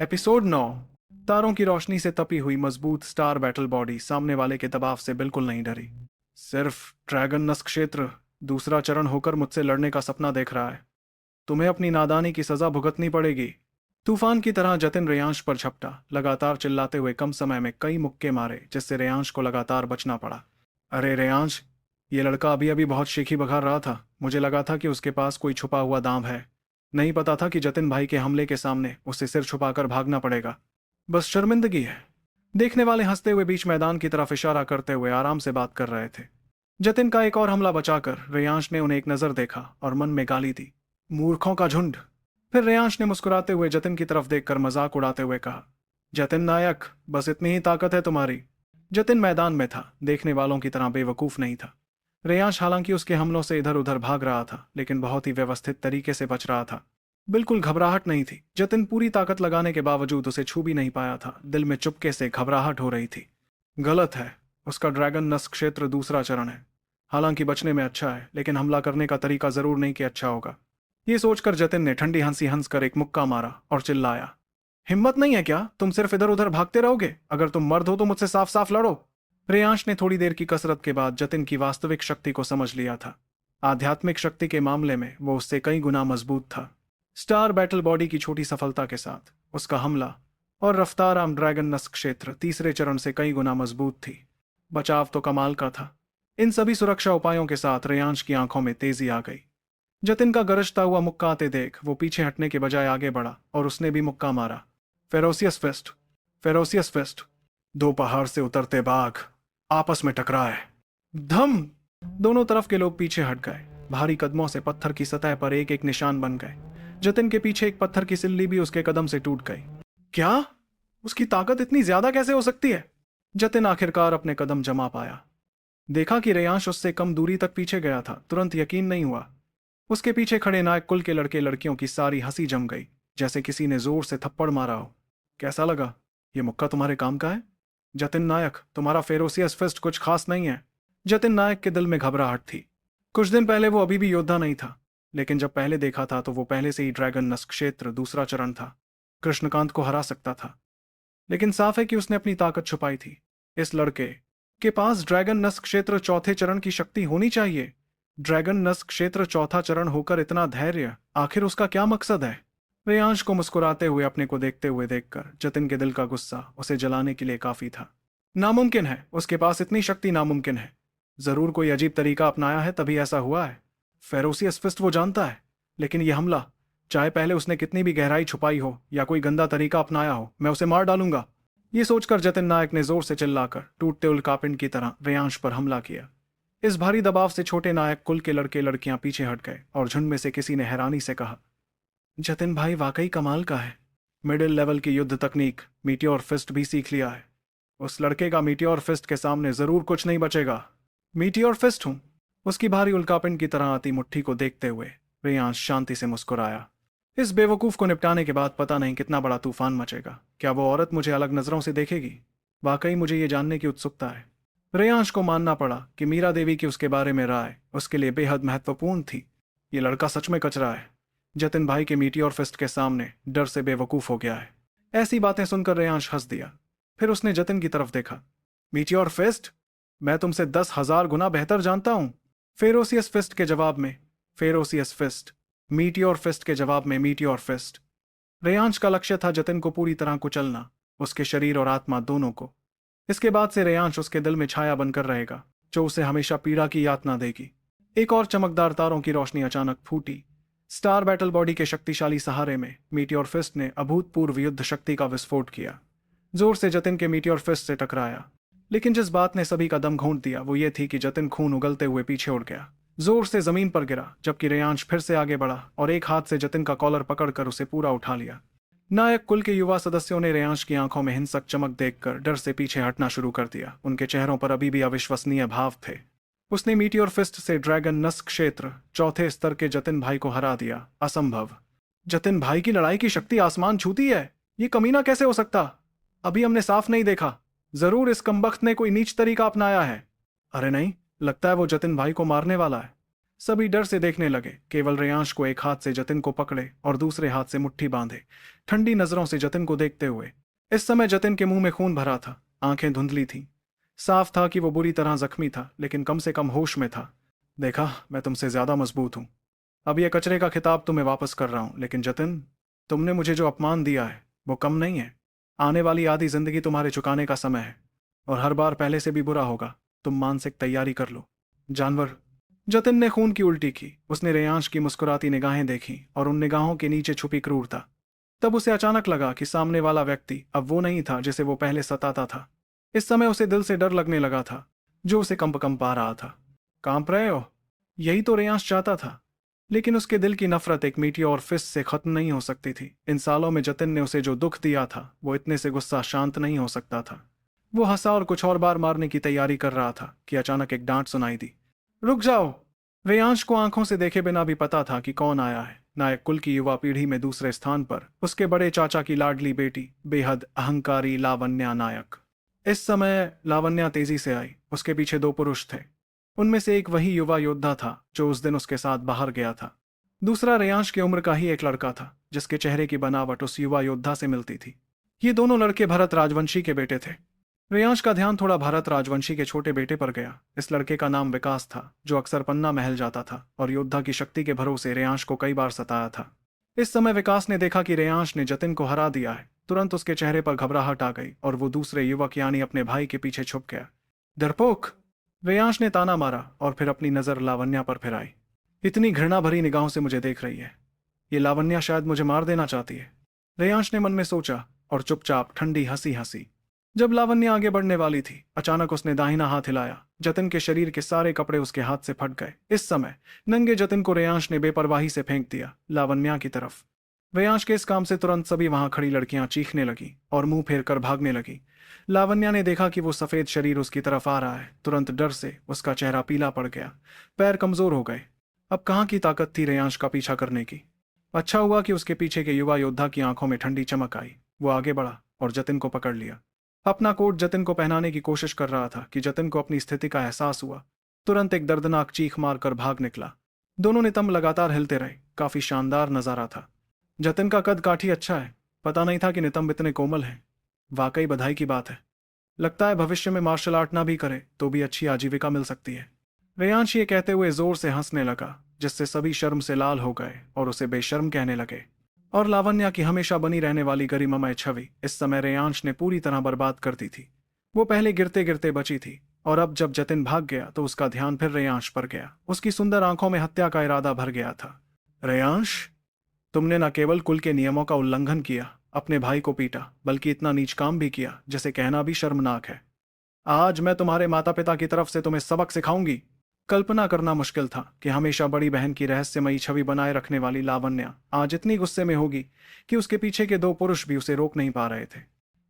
Episode 9। तारों की रोशनी से तपी हुई मजबूत स्टार बैटल बॉडी सामने वाले के दबाव से बिल्कुल नहीं डरी। सिर्फ ड्रैगन नस्क क्षेत्र दूसरा चरण होकर मुझसे लड़ने का सपना देख रहा है। तुम्हें अपनी नादानी की सजा भुगतनी पड़ेगी। तूफान की तरह जतिन रेयांश पर झपटा, लगातार चिल्लाते हुए कम समय में कई मुक्के मारे, जिससे रेयांश को लगातार बचना पड़ा। अरे रेयांश, ये लड़का अभी अभी बहुत शीखी बघार रहा था। मुझे लगा था कि उसके पास कोई छुपा हुआ दांव है। नहीं पता था कि जतिन भाई के हमले के सामने उसे सिर छुपाकर भागना पड़ेगा। बस शर्मिंदगी है। देखने वाले हंसते हुए बीच मैदान की तरफ इशारा करते हुए आराम से बात कर रहे थे। जतिन का एक और हमला बचाकर रेयांश ने उन्हें एक नजर देखा और मन में गाली दी, मूर्खों का झुंड। फिर रेयांश ने मुस्कुराते हुए जतिन की तरफ देखकर मजाक उड़ाते हुए कहा, जतिन नायक, बस इतनी ही ताकत है तुम्हारी। जतिन मैदान में था, देखने वालों की तरह बेवकूफ नहीं था। रेयांश हालांकि उसके हमलों से इधर उधर भाग रहा था, लेकिन बहुत ही व्यवस्थित तरीके से बच रहा था। बिल्कुल घबराहट नहीं थी। जतिन पूरी ताकत लगाने के बावजूद उसे छू भी नहीं पाया था। दिल में चुपके से घबराहट हो रही थी। गलत है, उसका ड्रैगन नस्क क्षेत्र दूसरा चरण है। हालांकि बचने में अच्छा है, लेकिन हमला करने का तरीका जरूर नहीं कि अच्छा होगा। ये सोचकर जतिन ने ठंडी हंसी हंसकर एक मुक्का मारा और चिल्लाया, हिम्मत नहीं है क्या? तुम सिर्फ इधर उधर भागते रहोगे? अगर तुम मर्द हो तो मुझसे साफ साफ लड़ो। रेयांश ने थोड़ी देर की कसरत के बाद जतिन की वास्तविक शक्ति को समझ लिया था। आध्यात्मिक शक्ति के मामले में वो उससे कई गुना मजबूत था। स्टार बैटल बॉडी की छोटी सफलता के साथ उसका हमला और रफ्तार आम ड्रैगन नस्क क्षेत्र तीसरे चरण से कई गुना मजबूत थी। बचाव तो कमाल का था। इन सभी सुरक्षा उपायों के साथ रेयांश की आंखों में तेजी आ गई। जतिन का गरजता हुआ मुक्का आते देख वो पीछे हटने के बजाय आगे बढ़ा और उसने भी मुक्का मारा। Ferocious fist, ferocious fist. दो पहाड़ से उतरते बाघ आपस में टकराए। धम! दोनों तरफ के लोग पीछे हट गए। भारी कदमों से पत्थर की सतह पर एक एक निशान बन गए। जतिन के पीछे एक पत्थर की सिल्ली भी उसके कदम से टूट गई। क्या? उसकी ताकत इतनी ज्यादा कैसे हो सकती है? जतिन आखिरकार अपने कदम जमा पाया। देखा कि रेयांश उससे कम दूरी तक पीछे गया था। तुरंत यकीन नहीं हुआ। उसके पीछे खड़े नायक कुल के लड़के लड़कियों की सारी हंसी जम गई, जैसे किसी ने जोर से थप्पड़ मारा हो। कैसा लगा? ये मुक्का तुम्हारे काम का है? जतिन नायक, तुम्हारा फेरोसियस फिस्ट कुछ खास नहीं है। जतिन नायक के दिल में घबराहट थी। कुछ दिन पहले वो अभी भी योद्धा नहीं था, लेकिन जब पहले देखा था तो वो पहले से ही ड्रैगन नस्क क्षेत्र दूसरा चरण था। कृष्णकांत को हरा सकता था। लेकिन साफ है कि उसने अपनी ताकत छुपाई थी। इस लड़के के पास ड्रैगन नस्क क्षेत्र चौथे चरण की शक्ति होनी चाहिए। ड्रैगन नस्क क्षेत्र चौथा चरण होकर इतना धैर्य, आखिर उसका क्या मकसद है? रेयांश को मुस्कुराते हुए अपने को देखते हुए देखकर जतिन के दिल का गुस्सा उसे जलाने के लिए काफी था। नामुमकिन है, उसके पास इतनी शक्ति नामुमकिन है। जरूर कोई अजीब तरीका अपनाया है, तभी ऐसा हुआ है। फेरोसियस फिस्ट वो जानता है, लेकिन यह हमला, चाहे पहले उसने कितनी भी गहराई छुपाई हो या कोई गंदा तरीका अपनाया हो, मैं उसे मार डालूंगा। ये सोचकर जतिन नायक ने जोर से चिल्लाकर टूटते उल्कापिंड की तरह रेयांश पर हमला किया। इस भारी दबाव से छोटे नायक कुल के लड़के लड़कियां पीछे हट गए और झुंड में से किसी ने हैरानी से कहा, जतिन भाई वाकई कमाल का है। मिडिल लेवल की युद्ध तकनीक मीटियोर फिस्ट भी सीख लिया है। उस लड़के का मीटियोर फिस्ट के सामने जरूर कुछ नहीं बचेगा। मीटियोर फिस्ट हूं? उसकी भारी उल्कापिंड की तरह आती मुट्ठी को देखते हुए रेयांश शांति से मुस्कुराया। इस बेवकूफ को निपटाने के बाद पता नहीं कितना बड़ा तूफान मचेगा। क्या वो औरत मुझे अलग नजरों से देखेगी? वाकई मुझे ये जानने की उत्सुकता है। रेयांश को मानना पड़ा कि मीरा देवी की उसके बारे में राय उसके लिए बेहद महत्वपूर्ण थी। ये लड़का सच में कचरा है। जतिन भाई के मीटियोर फिस्ट के सामने डर से बेवकूफ हो गया है। ऐसी बातें सुनकर रेयांश हंस दिया। फिर उसने जतिन की तरफ देखा। Meteor fist? मैं तुमसे 10,000 गुना बेहतर जानता हूं। फेरोसियस फिस्ट के जवाब में फेरोसियस फिस्ट, मीटियोर फिस्ट के जवाब में मीटियोर फिस्ट। रेयांश का लक्ष्य था जतिन को पूरी तरह कुचलना, उसके शरीर और आत्मा दोनों को। इसके बाद से रेयांश उसके दिल में छाया बनकर रहेगा, जो उसे हमेशा पीड़ा की यातना देगी। एक और चमकदार तारों की रोशनी अचानक फूटी। स्टार बैटल बॉडी के शक्तिशाली सहारे में मीटियोर फिस्ट ने अभूतपूर्व युद्ध शक्ति का विस्फोट किया। जोर से जतिन के मीटियोर फिस्ट से टकराया। लेकिन जिस बात ने सभी का दम घोंट दिया वो ये थी कि जतिन खून उगलते हुए पीछे उड़ गया, जोर से जमीन पर गिरा, जबकि रेयांश फिर से आगे बढ़ा और एक हाथ से जतिन का कॉलर पकड़कर उसे पूरा उठा लिया। नायक कुल के युवा सदस्यों ने रेयांश की आंखों में हिंसक चमक देखकर डर से पीछे हटना शुरू कर दिया। उनके चेहरों पर अभी भी अविश्वसनीय भाव थे। उसने मीटियोर फिस्ट से ड्रैगन नस्क क्षेत्र चौथे स्तर के जतिन भाई को हरा दिया। असंभव! जतिन भाई की लड़ाई की शक्ति आसमान छूती है। ये कमीना कैसे हो सकता? अभी हमने साफ नहीं देखा। जरूर इस कमबख्त ने कोई नीच तरीका अपनाया है। अरे नहीं, लगता है वो जतिन भाई को मारने वाला है। सभी डर से देखने लगे, केवल रेयांश को एक हाथ से जतिन को पकड़े और दूसरे हाथ से मुट्ठी बांधे, ठंडी नजरों से जतिन को देखते हुए। इस समय जतिन के मुंह में खून भरा था, आंखें धुंधली थीं। साफ था कि वो बुरी तरह जख्मी था, लेकिन कम से कम होश में था। देखा, मैं तुमसे ज्यादा मजबूत हूं। अब यह कचरे का खिताब तुम्हें वापस कर रहा हूं, लेकिन जतिन, तुमने मुझे जो अपमान दिया है वो कम नहीं है। आने वाली आधी जिंदगी तुम्हारे चुकाने का समय है, और हर बार पहले से भी बुरा होगा। तुम मानसिक तैयारी कर लो। जानवर। जतिन ने खून की उल्टी की। उसने रेयांश की मुस्कुराती निगाहें देखी और उन निगाहों के नीचे छुपी क्रूरता। तब उसे अचानक लगा कि सामने वाला व्यक्ति अब वो नहीं था जिसे वो पहले सताता था। इस समय उसे दिल से डर लगने लगा था, जो उसे कंप कंप पा रहा था। कांप रहे हो? यही तो रेयांश चाहता था। लेकिन उसके दिल की नफरत एक मीठी और फिस्ट से खत्म नहीं हो सकती थी। इन सालों में जतिन ने उसे जो दुख दिया था, वो इतने से गुस्सा शांत नहीं हो सकता था। वो हंसा और कुछ और बार मारने की तैयारी कर रहा था कि अचानक एक डांट सुनाई दी। रुक जाओ! रेयांश को आंखों से देखे बिना भी पता था कि कौन आया है। नायक कुल की युवा पीढ़ी में दूसरे स्थान पर उसके बड़े चाचा की लाडली बेटी, बेहद अहंकारी लावण्या नायक। इस समय लावण्या तेजी से आई। उसके पीछे दो पुरुष थे। उनमें से एक वही युवा योद्धा था जो उस दिन उसके साथ बाहर गया था। दूसरा रेयांश की उम्र का ही एक लड़का था, जिसके चेहरे की बनावट उस युवा योद्धा से मिलती थी। ये दोनों लड़के भरत राजवंशी के बेटे थे। रेयांश का ध्यान थोड़ा भरत राजवंशी के छोटे बेटे पर गया। इस लड़के का नाम विकास था, जो अक्सर पन्ना महल जाता था और योद्धा की शक्ति के भरोसे रेयांश को कई बार सताया था। इस समय विकास ने देखा कि रेयांश ने जतिन को हरा दिया है। तुरंत उसके चेहरे पर घबराहट आ गई और वो दूसरे युवक यानी अपने भाई के पीछे छुप गया। डरपोक! रेयांश ने ताना मारा और फिर अपनी नजर लावण्या पर फिराई। इतनी घृणा भरी निगाहों से मुझे देख रही है। ये लावण्या शायद मुझे मार देना चाहती है, रेयांश ने मन में सोचा और चुपचाप ठंडी हंसी हंसी। जब लावण्या आगे बढ़ने वाली थी, अचानक उसने दाहिना हाथ हिलाया। जतिन के शरीर के सारे कपड़े उसके हाथ से फट गए। इस समय नंगे जतिन को रेयांश ने बेपरवाही से फेंक दिया, लावण्या की तरफ। रेयांश के इस काम से तुरंत सभी वहां खड़ी लड़कियां चीखने लगी और मुंह फेर कर भागने लगी। लावण्या ने देखा कि वो सफेद शरीर उसकी तरफ आ रहा है। तुरंत डर से उसका चेहरा पीला पड़ गया, पैर कमजोर हो गए। अब कहाँ की ताकत थी रेयांश का पीछा करने की। अच्छा हुआ कि उसके पीछे के युवा योद्धा की आंखों में ठंडी चमक आई। वो आगे बढ़ा और जतिन को पकड़ लिया। अपना कोट जतिन को पहनाने की कोशिश कर रहा था कि जतिन को अपनी स्थिति का एहसास हुआ। तुरंत एक दर्दनाक चीख मारकर भाग निकला। दोनों नितंब लगातार हिलते रहे। काफी शानदार नजारा था। जतिन का कद काठी अच्छा है। पता नहीं था कि नितंब इतने कोमल हैं। वाकई बधाई की बात है। लगता है भविष्य में मार्शल आर्ट ना भी करे तो भी अच्छी आजीविका मिल सकती है। रेयांश ये कहते हुए जोर से हंसने लगा, जिससे सभी शर्म से लाल हो गए और उसे बेशर्म कहने लगे। और लावण्या की हमेशा बनी रहने वाली गरिमामय छवि इस समय रेयांश ने पूरी तरह बर्बाद कर दी थी। वो पहले गिरते गिरते बची थी, और अब जब जतिन भाग गया तो उसका ध्यान फिर रेयांश पर गया। उसकी सुंदर आंखों में हत्या का इरादा भर गया था। रेयांश, तुमने न केवल कुल के नियमों का उल्लंघन किया, अपने भाई को पीटा, बल्कि इतना नीच काम भी किया जिसे कहना भी शर्मनाक है। आज मैं तुम्हारे माता पिता की तरफ से तुम्हें सबक सिखाऊंगी। कल्पना करना मुश्किल था कि हमेशा बड़ी बहन की रहस्यमयी छवि बनाए रखने वाली लावण्या आज इतनी गुस्से में होगी कि उसके पीछे के दो पुरुष भी उसे रोक नहीं पा रहे थे।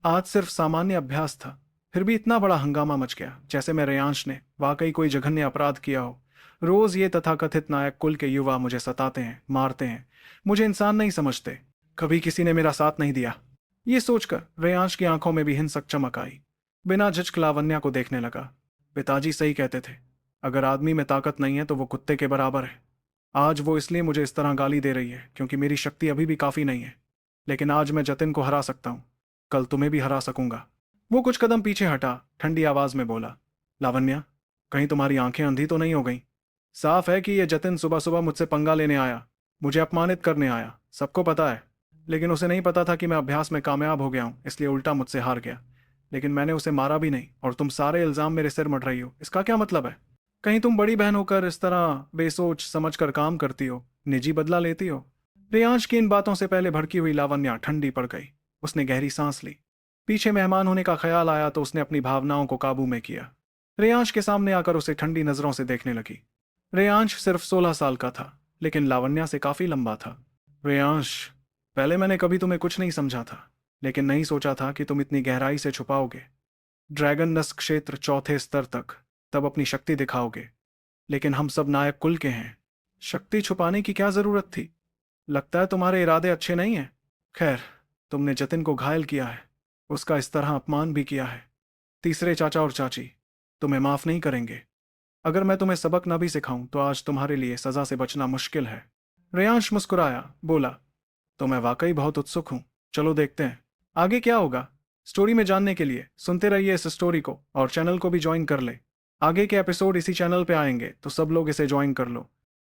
आज सिर्फ सामान्य अभ्यास था, फिर भी इतना बड़ा हंगामा मच गया, जैसे मैं रेयांश ने वाकई कोई जघन्य अपराध किया हो। रोज ये तथाकथित नायक कुल के युवा मुझे सताते हैं, मारते हैं, मुझे इंसान नहीं समझते। कभी किसी ने मेरा साथ नहीं दिया। ये सोचकर रेयांश की आंखों में भी हिंसक चमक आई। बिना झिझक लावण्या को देखने लगा। पिताजी सही कहते थे, अगर आदमी में ताकत नहीं है तो वो कुत्ते के बराबर है। आज वो इसलिए मुझे इस तरह गाली दे रही है क्योंकि मेरी शक्ति अभी भी काफी नहीं है। लेकिन आज मैं जतिन को हरा सकता हूँ, कल तुम्हें भी हरा सकूंगा। वो कुछ कदम पीछे हटा, ठंडी आवाज में बोला, लावण्या, कहीं तुम्हारी आंखें अंधी तो नहीं हो गई? साफ है कि यह जतिन सुबह सुबह मुझसे पंगा लेने आया, मुझे अपमानित करने आया, सबको पता है। लेकिन उसे नहीं पता था कि मैं अभ्यास में कामयाब हो गया हूँ, इसलिए उल्टा मुझसे हार गया। लेकिन मैंने उसे मारा भी नहीं, और तुम सारे इल्जाम मेरे सिर मढ़ रही हो। इसका क्या मतलब है? कहीं तुम बड़ी बहन होकर इस तरह बेसोच समझ कर काम करती हो, निजी बदला लेती हो? रेयांश की इन बातों से पहले भड़की हुई लावण्या ठंडी पड़ गई। उसने गहरी सांस ली। पीछे मेहमान होने का ख्याल आया तो उसने अपनी भावनाओं को काबू में किया। रेयांश के सामने आकर उसे ठंडी नजरों से देखने लगी। रेयांश सिर्फ 16 साल का था, लेकिन लावण्या से काफी लंबा था। रेयांश, पहले मैंने कभी तुम्हें कुछ नहीं समझा था, लेकिन नहीं सोचा था कि तुम इतनी गहराई से छुपाओगे। ड्रैगन नस्क क्षेत्र चौथे स्तर तक, तब अपनी शक्ति दिखाओगे। लेकिन हम सब नायक कुल के हैं, शक्ति छुपाने की क्या जरूरत थी? लगता है तुम्हारे इरादे अच्छे नहीं हैं। खैर, तुमने जतिन को घायल किया है, उसका इस तरह अपमान भी किया है। तीसरे चाचा और चाची तुम्हें माफ नहीं करेंगे। अगर मैं तुम्हें सबक न भी सिखाऊं तो आज तुम्हारे लिए सजा से बचना मुश्किल है। रेयांश मुस्कुराया, बोला, तो मैं वाकई बहुत उत्सुक हूं। चलो देखते हैं आगे क्या होगा। स्टोरी में जानने के लिए सुनते रहिए इस स्टोरी को और चैनल को भी ज्वाइन कर ले। आगे के एपिसोड इसी चैनल पे आएंगे तो सब लोग इसे ज्वाइन कर लो।